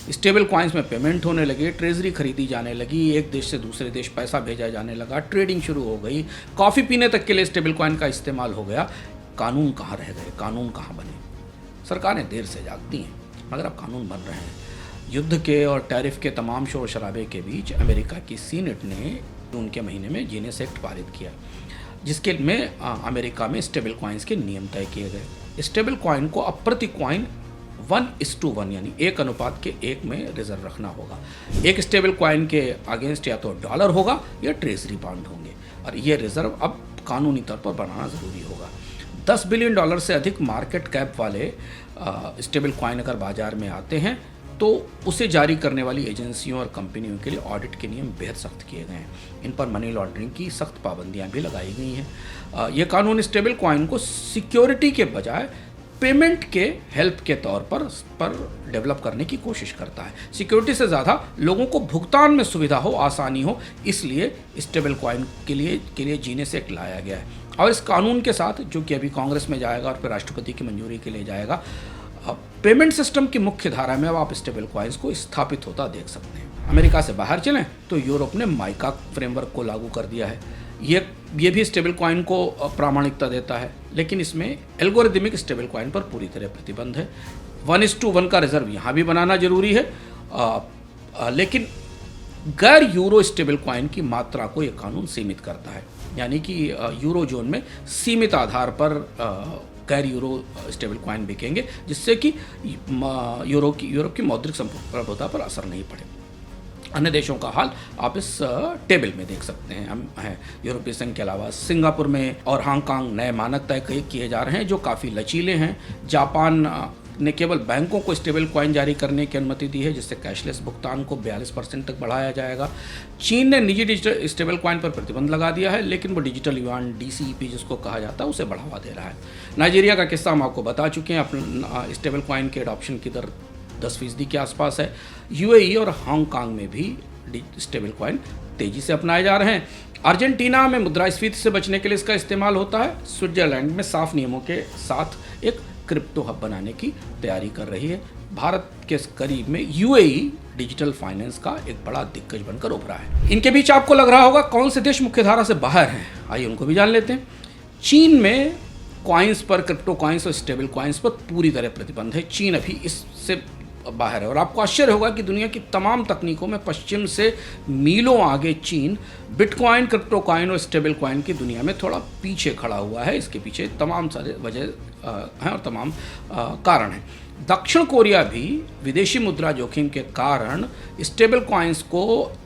स्टेबल कॉइन्स में पेमेंट होने लगे, ट्रेजरी खरीदी जाने लगी, एक देश से दूसरे देश पैसा भेजा जाने लगा, ट्रेडिंग शुरू हो गई, कॉफ़ी पीने तक के लिए स्टेबल कॉइन का इस्तेमाल हो गया। कानून कहाँ रह गए? कानून कहाँ बने? सरकारें देर से जागती हैं मगर अब कानून बन रहे हैं। युद्ध के और टैरिफ के तमाम शोर शराबे के बीच अमेरिका की सीनेट ने जून के महीने में जीनियस एक्ट पारित किया जिसके में अमेरिका में स्टेबल कॉइन्स के नियम तय किए गए। स्टेबल कॉइन को अब प्रति कॉइन 1:1 यानी 1:1 में रिजर्व रखना होगा। एक स्टेबल कॉइन के अगेंस्ट या तो डॉलर होगा या ट्रेजरी बॉन्ड होंगे और ये रिजर्व अब कानूनी तौर पर बनाना ज़रूरी होगा। $10 बिलियन से अधिक मार्केट कैप वाले स्टेबल कॉइन अगर बाजार में आते हैं तो उसे जारी करने वाली एजेंसियों और कंपनियों के लिए ऑडिट के नियम बेहद सख्त किए गए हैं। इन पर मनी लॉन्ड्रिंग की सख्त पाबंदियां भी लगाई गई हैं। ये कानून स्टेबल कॉइन को सिक्योरिटी के बजाय पेमेंट के हेल्प के तौर पर डेवलप करने की कोशिश करता है। सिक्योरिटी से ज़्यादा लोगों को भुगतान में सुविधा हो, आसानी हो, इसलिए स्टेबल कॉइन के लिए जीनियस एक्ट लाया गया है। और इस कानून के साथ जो कि अभी कांग्रेस में जाएगा और फिर राष्ट्रपति की मंजूरी के लिए जाएगा, पेमेंट सिस्टम की मुख्य धारा में अब आप स्टेबल कॉइन्स को स्थापित होता देख सकते हैं। अमेरिका से बाहर चलें तो यूरोप ने माइका फ्रेमवर्क को लागू कर दिया है। ये भी स्टेबल कॉइन को प्रामाणिकता देता है, लेकिन इसमें एल्गोरिदमिक स्टेबल कॉइन पर पूरी तरह प्रतिबंध है। 1:1 का रिजर्व यहाँ भी बनाना जरूरी है, लेकिन गैर यूरो स्टेबल कॉइन की मात्रा को यह कानून सीमित करता है, यानी कि यूरो जोन में सीमित आधार पर गैर यूरो स्टेबल कॉइन बिकेंगे, जिससे कि यूरोप की मौद्रिक संप्रभुता पर असर नहीं पड़े। अन्य देशों का हाल आप इस टेबल में देख सकते हैं। यूरोपीय संघ के अलावा सिंगापुर में और हांगकांग नए मानक तय किए जा रहे हैं जो काफ़ी लचीले हैं। जापान ने केवल बैंकों को स्टेबल कॉइन जारी करने की अनुमति दी है, जिससे कैशलेस भुगतान को 42% तक बढ़ाया जाएगा। चीन ने निजी डिजिटल स्टेबल कॉइन पर प्रतिबंध लगा दिया है, लेकिन वो डिजिटल युआन DCEP जिसको कहा जाता है उसे बढ़ावा दे रहा है। नाइजीरिया का किस्सा हम आपको बता चुके हैं, अपना स्टेबल कॉइन के एडॉप्शन की दर 10% के आसपास है। UAE और हांगकांग में भी स्टेबल कॉइन तेजी से अपनाए जा रहे हैं। अर्जेंटीना में मुद्रास्फीति से बचने के लिए इसका इस्तेमाल होता है। स्विट्जरलैंड में साफ नियमों के साथ एक क्रिप्टो हब बनाने की तैयारी कर रही है। भारत के करीब में UAE डिजिटल फाइनेंस का एक बड़ा दिग्गज बनकर उभरा है। इनके बीच आपको लग रहा होगा कौन से देश मुख्यधारा से बाहर हैं, आइए उनको भी जान लेते हैं। चीन में कॉइन्स पर, क्रिप्टो कॉइन्स और स्टेबल कॉइन्स पर पूरी तरह प्रतिबंध है। चीन अभी इससे बाहर है और आपको आश्चर्य होगा कि दुनिया की तमाम तकनीकों में पश्चिम से मीलों आगे चीन बिटकॉइन, क्रिप्टो कॉइन और स्टेबल कॉइन की दुनिया में थोड़ा पीछे खड़ा हुआ है। इसके पीछे तमाम सारे वजह हैं और तमाम कारण हैं। दक्षिण कोरिया भी विदेशी मुद्रा जोखिम के कारण स्टेबल कॉइन्स को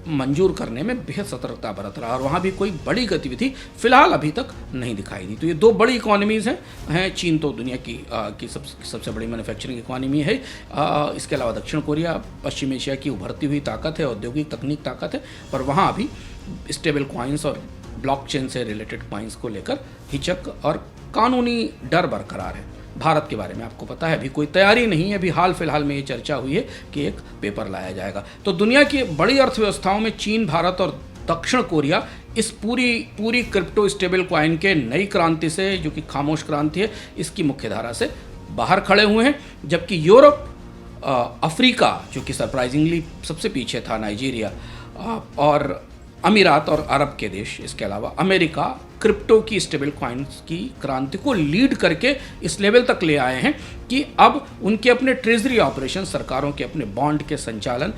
मंजूर करने में बेहद सतर्कता बरत रहा है और वहाँ भी कोई बड़ी गतिविधि फिलहाल अभी तक नहीं दिखाई दी। तो ये दो बड़ी इकोनॉमीज़ हैं। चीन तो दुनिया की सबसे बड़ी मैन्युफैक्चरिंग इकोनॉमी है। इसके अलावा दक्षिण कोरिया पश्चिम एशिया की उभरती हुई ताकत है, औद्योगिक तकनीक ताकत है, पर वहाँ अभी स्टेबल कॉइन्स और ब्लॉकचेन से रिलेटेड कॉइन्स को लेकर हिचक और कानूनी डर बरकरार है। भारत के बारे में आपको पता है अभी कोई तैयारी नहीं है। अभी हाल फिलहाल में ये चर्चा हुई है कि एक पेपर लाया जाएगा। तो दुनिया की बड़ी अर्थव्यवस्थाओं में चीन, भारत और दक्षिण कोरिया इस पूरी क्रिप्टो स्टेबल कॉइन के नई क्रांति से, जो कि खामोश क्रांति है, इसकी मुख्यधारा से बाहर खड़े हुए हैं। जबकि यूरोप, अफ्रीका जो कि सरप्राइजिंगली सबसे पीछे था, नाइजीरिया और अमीरात और अरब के देश, इसके अलावा अमेरिका क्रिप्टो की स्टेबल कॉइन्स की क्रांति को लीड करके इस लेवल तक ले आए हैं कि अब उनके अपने ट्रेजरी ऑपरेशन, सरकारों के अपने बॉन्ड के संचालन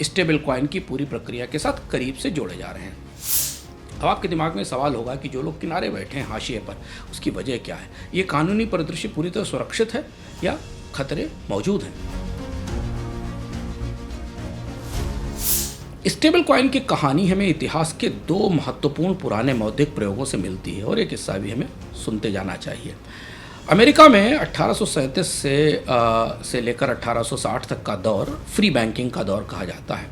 स्टेबल कॉइन की पूरी प्रक्रिया के साथ करीब से जोड़े जा रहे हैं। अब आपके दिमाग में सवाल होगा कि जो लोग किनारे बैठे हैं हाशिए पर, उसकी वजह क्या है? ये कानूनी परिदृश्य पूरी तरह सुरक्षित है या खतरे मौजूद हैं? स्टेबल कॉइन की कहानी हमें इतिहास के दो महत्वपूर्ण पुराने मौद्रिक प्रयोगों से मिलती है और एक किस्सा भी हमें सुनते जाना चाहिए। अमेरिका में 1837 से लेकर 1860 तक का दौर फ्री बैंकिंग का दौर कहा जाता है।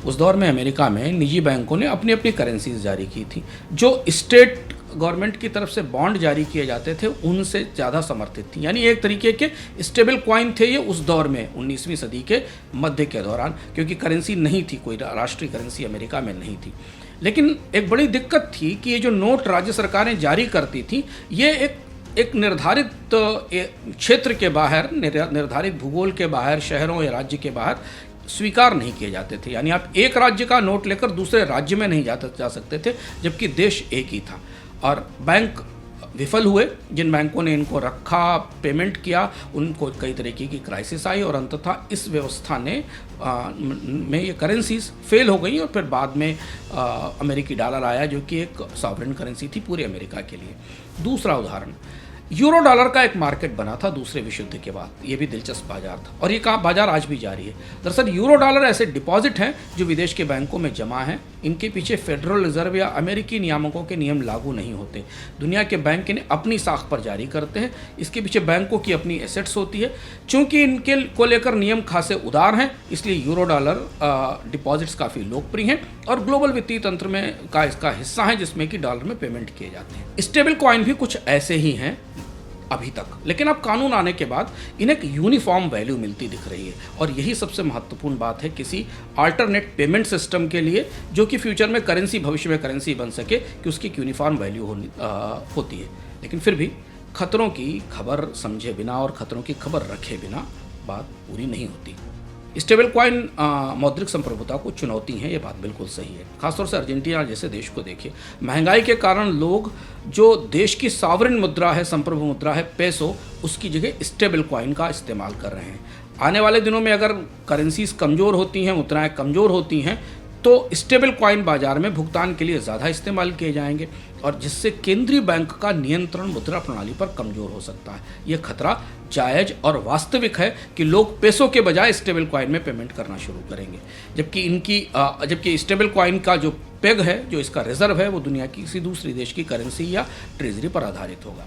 उस दौर में अमेरिका में निजी बैंकों ने अपनी अपनी करेंसीज जारी की थी। जो स्टेट गवर्नमेंट की तरफ से बॉन्ड जारी किए जाते थे उनसे ज़्यादा समर्थित थी, यानी एक तरीके के स्टेबल कॉइन थे ये उस दौर में, 19वीं सदी के मध्य के दौरान, क्योंकि करेंसी नहीं थी, कोई राष्ट्रीय करेंसी अमेरिका में नहीं थी। लेकिन एक बड़ी दिक्कत थी कि ये जो नोट राज्य सरकारें जारी करती थी, ये एक निर्धारित क्षेत्र के बाहर, निर्धारित भूगोल के बाहर, शहरों या राज्य के बाहर स्वीकार नहीं किए जाते थे। यानी आप एक राज्य का नोट लेकर दूसरे राज्य में नहीं जा सकते थे, जबकि देश एक ही था। और बैंक विफल हुए, जिन बैंकों ने इनको रखा, पेमेंट किया, उनको कई तरीके की क्राइसिस आई और अंततः इस व्यवस्था में ये करेंसीज फेल हो गई और फिर बाद में अमेरिकी डॉलर आया, जो कि एक सॉवरेन करेंसी थी पूरे अमेरिका के लिए। दूसरा उदाहरण, यूरो डॉलर का एक मार्केट बना था दूसरे विश्व युद्ध के बाद। ये भी दिलचस्प बाजार था और ये बाजार आज भी जारी है। दरअसल यूरो डॉलर ऐसे डिपॉजिट हैं जो विदेश के बैंकों में जमा हैं। इनके पीछे फेडरल रिजर्व या अमेरिकी नियामकों के नियम लागू नहीं होते। दुनिया के बैंक इन्हें अपनी साख पर जारी करते हैं। इसके पीछे बैंकों की अपनी एसेट्स होती है। चूँकि इनके को लेकर नियम खासे उदार हैं, इसलिए यूरो डॉलर डिपॉजिट्स काफ़ी लोकप्रिय हैं और ग्लोबल वित्तीय तंत्र में इसका हिस्सा है, जिसमें कि डॉलर में पेमेंट किए जाते हैं। स्टेबल कॉइन भी कुछ ऐसे ही हैं अभी तक, लेकिन अब कानून आने के बाद इन्हें एक यूनिफॉर्म वैल्यू मिलती दिख रही है और यही सबसे महत्वपूर्ण बात है किसी अल्टरनेट पेमेंट सिस्टम के लिए, जो कि फ्यूचर में करेंसी, भविष्य में करेंसी बन सके, कि उसकी एक यूनिफॉर्म वैल्यू होती है। लेकिन फिर भी खतरों की खबर समझे बिना और खतरों की खबर रखे बिना बात पूरी नहीं होती। स्टेबल कॉइन मौद्रिक संप्रभुता को चुनौती है, ये बात बिल्कुल सही है। खासतौर से अर्जेंटीना जैसे देश को देखिए, महंगाई के कारण लोग जो देश की सॉवरेन मुद्रा है, संप्रभु मुद्रा है, पेसो, उसकी जगह स्टेबल कॉइन का इस्तेमाल कर रहे हैं। आने वाले दिनों में अगर करेंसीज कमज़ोर होती हैं, मुद्राएं कमज़ोर होती हैं, तो स्टेबल कॉइन बाजार में भुगतान के लिए ज़्यादा इस्तेमाल किए जाएंगे और जिससे केंद्रीय बैंक का नियंत्रण मुद्रा प्रणाली पर कमज़ोर हो सकता है। ये खतरा जायज़ और वास्तविक है कि लोग पैसों के बजाय स्टेबल कॉइन में पेमेंट करना शुरू करेंगे, जबकि स्टेबल कॉइन का जो पेग है, जो इसका रिजर्व है, वो दुनिया की किसी दूसरी देश की करेंसी या ट्रेजरी पर आधारित होगा।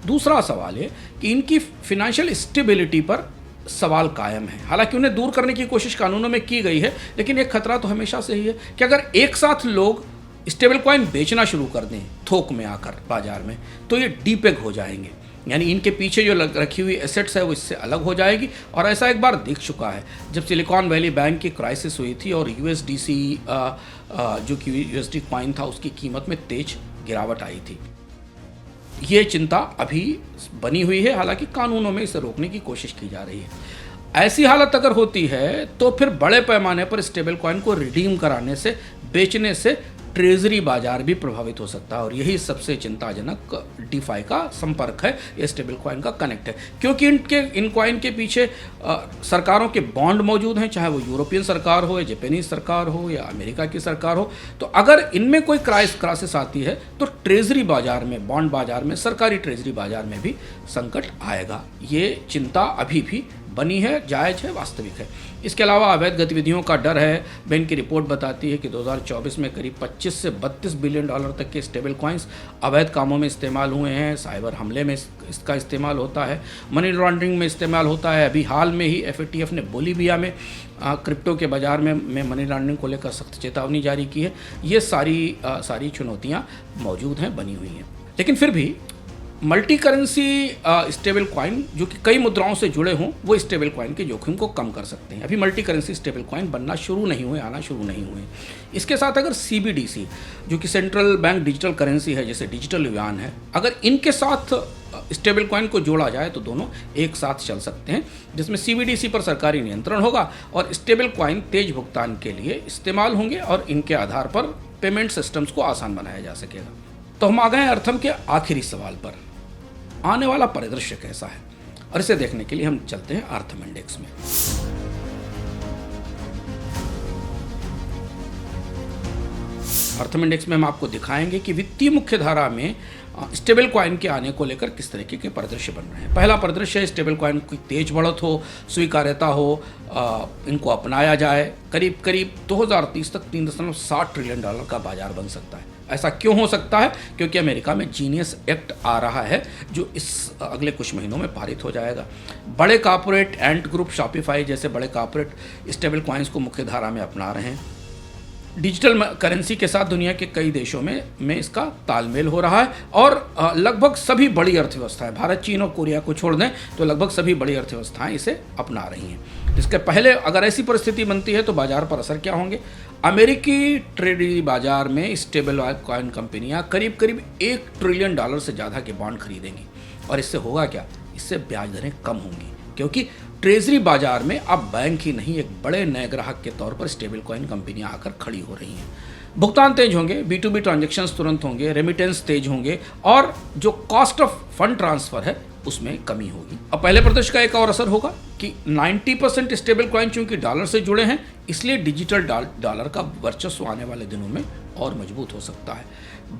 दूसरा सवाल है कि इनकी फिनेंशियल स्टेबिलिटी पर सवाल कायम है। हालांकि उन्हें दूर करने की कोशिश कानूनों में की गई है, लेकिन एक खतरा तो हमेशा से ही है कि अगर एक साथ लोग स्टेबल कॉइन बेचना शुरू कर दें थोक में आकर बाजार में, तो ये डीपेग हो जाएंगे, यानी इनके पीछे जो रखी हुई एसेट्स है वो इससे अलग हो जाएगी। और ऐसा एक बार दिख चुका है जब सिलिकॉन वैली बैंक की क्राइसिस हुई थी और यूएसडीसी जो कि यूएसडी कॉइन था उसकी कीमत में तेज गिरावट आई थी। ये चिंता अभी बनी हुई है, हालांकि कानूनों में इसे रोकने की कोशिश की जा रही है। ऐसी हालत अगर होती है तो फिर बड़े पैमाने पर स्टेबल कॉइन को रिडीम कराने से, बेचने से ट्रेजरी बाजार भी प्रभावित हो सकता है। और यही सबसे चिंताजनक डीफाई का संपर्क है, ये स्टेबल कॉइन का कनेक्ट है, क्योंकि इन कॉइन के पीछे सरकारों के बॉन्ड मौजूद हैं, चाहे वो यूरोपियन सरकार हो या जापानीज सरकार हो या अमेरिका की सरकार हो। तो अगर इनमें कोई क्राइसिस आती है तो ट्रेजरी बाजार में, बॉन्ड बाजार में, सरकारी ट्रेजरी बाजार में भी संकट आएगा। ये चिंता अभी भी बनी है, जायज़ है, वास्तविक है। इसके अलावा अवैध गतिविधियों का डर है। बैंक की रिपोर्ट बताती है कि 2024 में करीब 25 से 32 बिलियन डॉलर तक के स्टेबल कॉइन्स अवैध कामों में इस्तेमाल हुए हैं। साइबर हमले में इसका इस्तेमाल होता है, मनी लॉन्ड्रिंग में इस्तेमाल होता है। अभी हाल में ही FATF ने बोलीविया में क्रिप्टो के बाजार में मनी लॉन्ड्रिंग को लेकर सख्त चेतावनी जारी की है। ये सारी चुनौतियाँ मौजूद हैं, बनी हुई हैं। लेकिन फिर भी मल्टी करेंसी स्टेबल कॉइन जो कि कई मुद्राओं से जुड़े हों, वो स्टेबल कॉइन के जोखिम को कम कर सकते हैं। अभी मल्टी करेंसी स्टेबल कॉइन बनना शुरू नहीं हुए, आना शुरू नहीं हुए। इसके साथ अगर CBDC जो कि सेंट्रल बैंक डिजिटल करेंसी है, जैसे डिजिटल युआन है, अगर इनके साथ स्टेबल कॉइन को जोड़ा जाए तो दोनों एक साथ चल सकते हैं, जिसमें CBDC पर सरकारी नियंत्रण होगा और स्टेबल कॉइन तेज भुगतान के लिए इस्तेमाल होंगे और इनके आधार पर पेमेंट सिस्टम्स को आसान बनाया जा सकेगा। तो हम आ गए हैं अर्थम के आखिरी सवाल पर, आने वाला परिदृश्य कैसा है, और इसे देखने के लिए हम चलते हैं अर्थम इंडेक्स में। अर्थम इंडेक्स में हम आपको दिखाएंगे कि वित्तीय मुख्यधारा में स्टेबल कॉइन के आने को लेकर किस तरीके के परिदृश्य बन रहे हैं। पहला परिदृश्य है स्टेबल कॉइन की तेज बढ़त हो, स्वीकार्यता हो, इनको अपनाया जाए। करीब करीब 2030 तक 3.7 ट्रिलियन डॉलर का बाजार बन सकता है। ऐसा क्यों हो सकता है? क्योंकि अमेरिका में जीनियस एक्ट आ रहा है जो इस अगले कुछ महीनों में पारित हो जाएगा। बड़े कॉर्पोरेट, एंट ग्रुप, शॉपिफाई जैसे बड़े कॉर्पोरेट स्टेबल कॉइन्स को मुख्य धारा में अपना रहे हैं। डिजिटल करेंसी के साथ दुनिया के कई देशों में इसका तालमेल हो रहा है और लगभग सभी बड़ी अर्थव्यवस्थाएं, भारत, चीन और कोरिया को छोड़ दें तो लगभग सभी बड़ी अर्थव्यवस्थाएं इसे अपना रही हैं। इसके पहले अगर ऐसी परिस्थिति बनती है तो बाजार पर असर क्या होंगे? अमेरिकी ट्रेजरी बाजार में स्टेबल कॉइन कंपनियां करीब करीब $1 ट्रिलियन से ज़्यादा के बॉन्ड खरीदेंगी। और इससे होगा क्या? इससे ब्याज दरें कम होंगी, क्योंकि ट्रेजरी बाजार में अब बैंक ही नहीं, एक बड़े नए ग्राहक के तौर पर स्टेबल कॉइन कंपनियां आकर खड़ी हो रही हैं। भुगतान तेज होंगे, B2B ट्रांजैक्शंस तुरंत होंगे, रेमिटेंस तेज होंगे और जो कॉस्ट ऑफ फंड ट्रांसफर है उसमें कमी होगी। अब पहले प्रदेश का एक और असर होगा कि 90% स्टेबल कॉइन चूंकि डॉलर से जुड़े हैं, इसलिए डिजिटल डॉलर का वर्चस्व आने वाले दिनों में और मजबूत हो सकता है।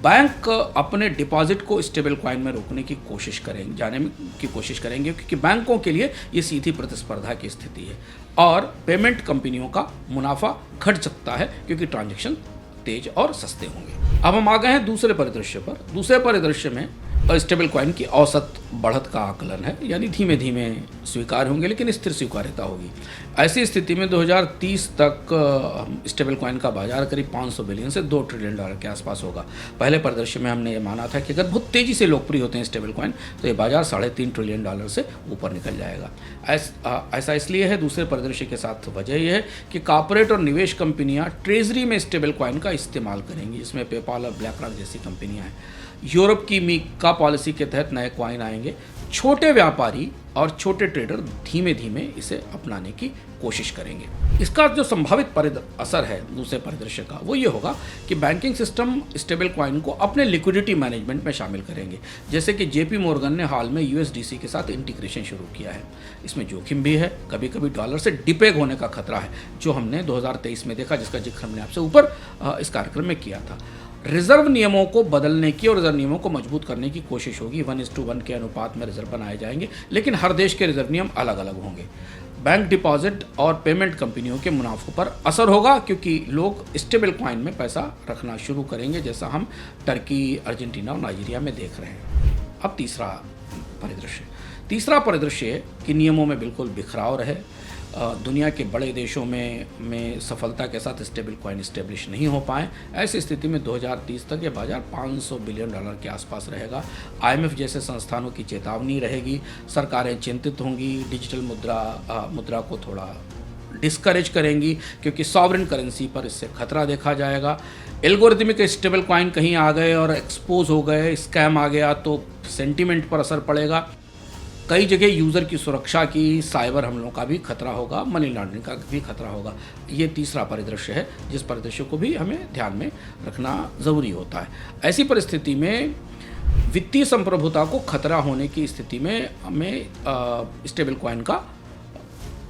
बैंक अपने डिपॉजिट को स्टेबल कॉइन में रोकने की कोशिश करेंगे क्योंकि बैंकों के लिए ये सीधी प्रतिस्पर्धा की स्थिति है और पेमेंट कंपनियों का मुनाफा घट सकता है क्योंकि ट्रांजैक्शन तेज और सस्ते होंगे। अब हम आ गए हैं दूसरे परिदृश्य पर। दूसरे परिदृश्य में स्टेबल कॉइन की औसत बढ़त का आकलन है, यानी धीमे धीमे स्वीकार होंगे लेकिन स्थिर स्वीकार्यता होगी। ऐसी स्थिति में 2030 तक स्टेबल कॉइन का बाजार करीब 500 बिलियन से $2 ट्रिलियन के आसपास होगा। पहले परिदृश्य में हमने ये माना था कि अगर बहुत तेज़ी से लोकप्रिय होते हैं स्टेबल कॉइन तो ये बाजार $3.5 ट्रिलियन से ऊपर निकल जाएगा। ऐसा इसलिए है, दूसरे परिदृश्य के साथ वजह यह है कि कॉर्पोरेट और निवेश कंपनियां ट्रेजरी में स्टेबल कॉइन का इस्तेमाल करेंगी, जिसमें पेपाल और ब्लैक रॉक जैसी कंपनियां हैं। यूरोप की मीका पॉलिसी के तहत नए कॉइन आएंगे। छोटे व्यापारी और छोटे ट्रेडर धीमे धीमे इसे अपनाने की कोशिश करेंगे। इसका जो संभावित असर है दूसरे परिदृश्य का, वो ये होगा कि बैंकिंग सिस्टम स्टेबल कॉइन को अपने लिक्विडिटी मैनेजमेंट में शामिल करेंगे, जैसे कि JP मोर्गन ने हाल में USDC के साथ इंटीग्रेशन शुरू किया है। इसमें जोखिम भी है, कभी कभी डॉलर से डिपेग होने का खतरा है, जो हमने 2023 में देखा, जिसका जिक्र हमने आपसे ऊपर इस कार्यक्रम में किया था। रिजर्व नियमों को बदलने की और रिजर्व नियमों को मजबूत करने की कोशिश होगी। 1:1 के अनुपात में रिजर्व बनाए जाएंगे, लेकिन हर देश के रिजर्व नियम अलग अलग होंगे। बैंक डिपॉजिट और पेमेंट कंपनियों के मुनाफों पर असर होगा क्योंकि लोग स्टेबल कॉइन में पैसा रखना शुरू करेंगे, जैसा हम टर्की, अर्जेंटीना और नाइजीरिया में देख रहे हैं। अब तीसरा परिदृश्य, तीसरा परिदृश्य है कि नियमों में बिल्कुल बिखराव रहे। दुनिया के बड़े देशों में सफलता के साथ स्टेबल कॉइन इस्टेब्लिश नहीं हो पाए। ऐसी स्थिति में 2030 तक ये बाजार $500 बिलियन के आसपास रहेगा। IMF जैसे संस्थानों की चेतावनी रहेगी, सरकारें चिंतित होंगी, डिजिटल मुद्रा को थोड़ा डिस्करेज करेंगी क्योंकि सॉवरेन करेंसी पर इससे खतरा देखा जाएगा। एल्गोरिथमिक स्टेबल कॉइन कहीं आ गए और एक्सपोज हो गए, स्कैम आ गया तो सेंटीमेंट पर असर पड़ेगा। कई जगह यूज़र की सुरक्षा की, साइबर हमलों का भी खतरा होगा, मनी लॉन्ड्रिंग का भी खतरा होगा। ये तीसरा परिदृश्य है जिस परिदृश्य को भी हमें ध्यान में रखना ज़रूरी होता है। ऐसी परिस्थिति में वित्तीय संप्रभुता को खतरा होने की स्थिति में हमें स्टेबल कॉइन का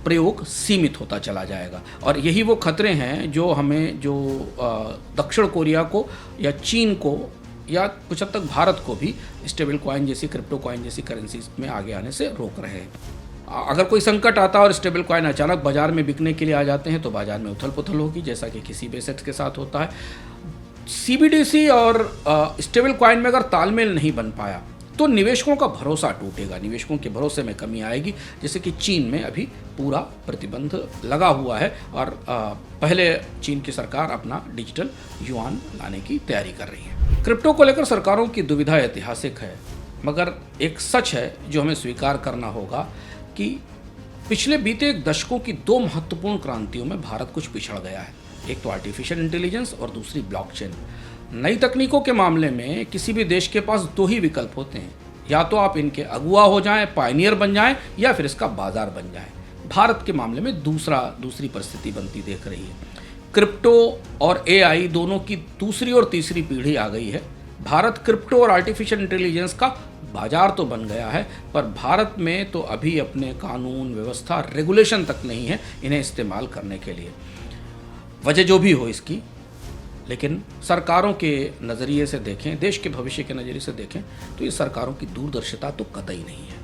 प्रयोग सीमित होता चला जाएगा। और यही वो खतरे हैं जो हमें दक्षिण कोरिया को या चीन को या कुछ हद तक भारत को भी स्टेबल कॉइन जैसी, क्रिप्टो कॉइन जैसी करेंसीज में आगे आने से रोक रहे हैं। अगर कोई संकट आता है और स्टेबल कॉइन अचानक बाजार में बिकने के लिए आ जाते हैं तो बाजार में उथल पुथल होगी, जैसा कि किसी भी एसेट्स के साथ होता है। CBDC और स्टेबल कॉइन में अगर तालमेल नहीं बन पाया तो निवेशकों का भरोसा टूटेगा, निवेशकों के भरोसे में कमी आएगी। जैसे कि चीन में अभी पूरा प्रतिबंध लगा हुआ है और पहले चीन की सरकार अपना डिजिटल युआन लाने की तैयारी कर रही है। क्रिप्टो को लेकर सरकारों की दुविधा ऐतिहासिक है, मगर एक सच है जो हमें स्वीकार करना होगा कि पिछले बीते एक दशकों की 2 महत्वपूर्ण क्रांतियों में भारत कुछ पिछड़ गया है। एक तो आर्टिफिशियल इंटेलिजेंस और दूसरी ब्लॉकचेन। नई तकनीकों के मामले में किसी भी देश के पास 2 ही विकल्प होते हैं, या तो आप इनके अगुआ हो जाएं, पायनियर बन जाएं, या फिर इसका बाजार बन जाएं। भारत के मामले में दूसरी परिस्थिति बनती देख रही है। क्रिप्टो और AI दोनों की दूसरी और तीसरी पीढ़ी आ गई है। भारत क्रिप्टो और आर्टिफिशियल इंटेलिजेंस का बाजार तो बन गया है, पर भारत में तो अभी अपने कानून व्यवस्था, रेगुलेशन तक नहीं है इन्हें इस्तेमाल करने के लिए। वजह जो भी हो इसकी, लेकिन सरकारों के नज़रिए से देखें, देश के भविष्य के नज़रिए से देखें तो ये सरकारों की दूरदर्शिता तो कतई नहीं है।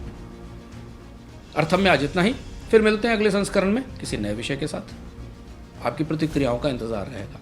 अर्थम में आज इतना ही। फिर मिलते हैं अगले संस्करण में किसी नए विषय के साथ। आपकी प्रतिक्रियाओं का इंतज़ार रहेगा।